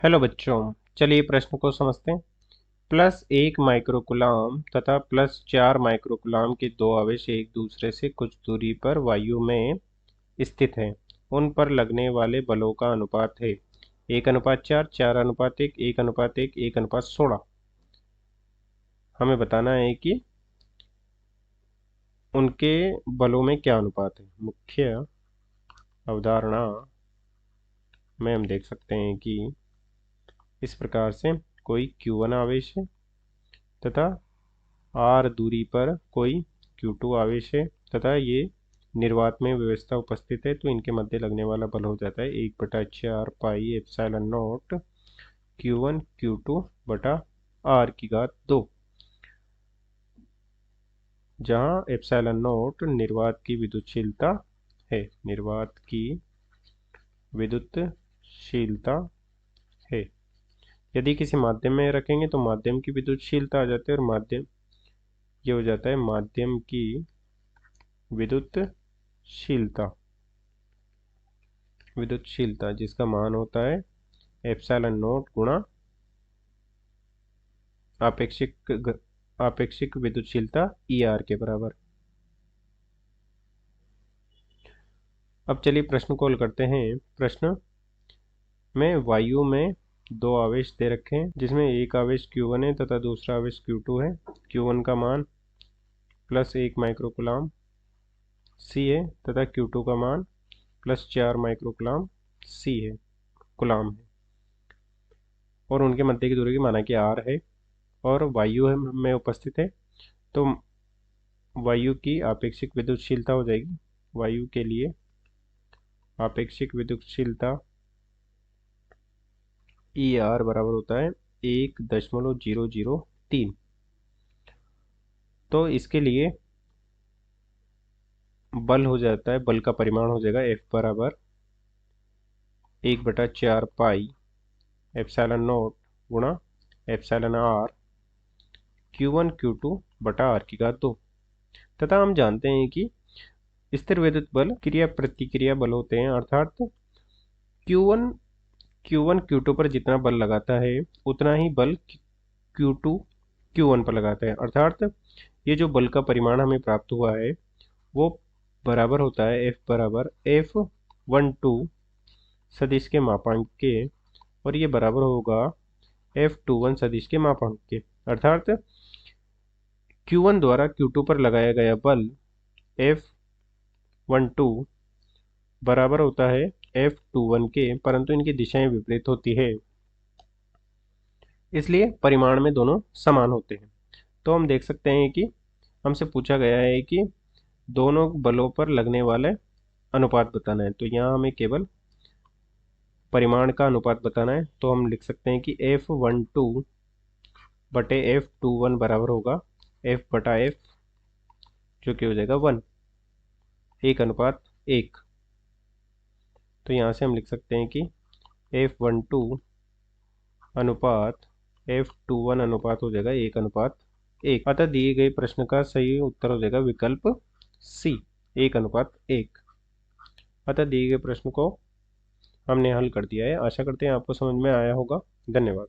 Hello बच्चों, चलिए प्रश्न को समझते हैं। +1 माइक्रोकुलाम तथा +4 माइक्रोकुलाम के दो आवेश एक दूसरे से कुछ दूरी पर वायु में स्थित हैं। उन पर लगने वाले बलों का अनुपात है 1:4, 4:1, 1:1, 1:16। हमें बताना है कि उनके बलों में क्या अनुपात है। मुख्य अवधारणा में हम देख सकते हैं कि इस प्रकार से कोई Q1 आवेश है तथा r दूरी पर कोई Q2 आवेश है तथा ये निर्वात में व्यवस्था उपस्थित है, तो इनके मध्य लगने वाला बल हो जाता है 1/4 pi epsilon not Q1 Q2 बटा r⁴, जहाँ एप्सिलॉन नॉट निर्वात की विद्युतशीलता है। निर्वात की विद्युतशीलता है। यदि किसी माध्यम में रखेंगे तो माध्यम की विद्युतशीलता आ जाती है, और माध्यम ये हो जाता है माध्यम की विद्युतशीलता जिसका मान होता है एप्सिलॉन नॉट गुणा आपेक्षिक विद्युतशीलता ER के बराबर। अब चलिए प्रश्न को हल करते हैं। प्रश्न में वायु में दो आवेश दे रखे हैं, जिसमें एक आवेश Q1 है तथा दूसरा आवेश Q2 है। Q1 का मान +1 माइक्रोकुलाम C है तथा Q2 का मान +4 माइक्रोकुलाम C है, कुलाम है, और उनके मध्य की दूरी की माना कि R है और वायु में उपस्थित है। तो वायु की आपेक्षिक विद्युतशीलता हो जाएगी। वायु के लिए आपेक्षिक विद्युतशीलता ER बराबर होता है 1.003। तो इसके लिए बल हो जाता है, बल का परिमाण हो जाएगा F बराबर 1/4 पाई एप्सिलॉन नॉट गुणा एप्सिलॉन R Q1 Q2 बटा r⁴ तथा हम जानते हैं कि स्थिर विद्युत बल क्रिया प्रतिक्रिया बल होते हैं, अर्थात Q1 Q2 पर जितना बल लगाता है उतना ही बल Q2 Q1 पर लगाता है। अर्थात ये जो बल का परिमाण हमें प्राप्त हुआ है वो बराबर होता है F बराबर F12 सदिश के मापांक के, और ये बराबर होगा F21 सदिश के मापांक के। अर्थात Q1 द्वारा Q2 पर लगाया गया बल F12 बराबर होता है F21 के, परंतु इनकी दिशाएं विपरीत होती है, इसलिए परिमाण में दोनों समान होते हैं। तो हम देख सकते हैं कि हमसे पूछा गया है कि दोनों बलों पर लगने वाले अनुपात बताना है, तो यहाँ हमें केवल परिमाण का अनुपात बताना है। तो हम लिख सकते हैं कि F12 बटे F21 बराबर होगा F बटा F, जो कि हो जाएगा 1, 1:1। तो यहाँ से हम लिख सकते हैं कि F12 अनुपात F21 अनुपात हो जाएगा 1:1। अतः दिए गए प्रश्न का सही उत्तर हो जाएगा विकल्प C, 1:1। अतः दिए गए प्रश्न को हमने हल कर दिया है। आशा करते हैं आपको समझ में आया होगा। धन्यवाद।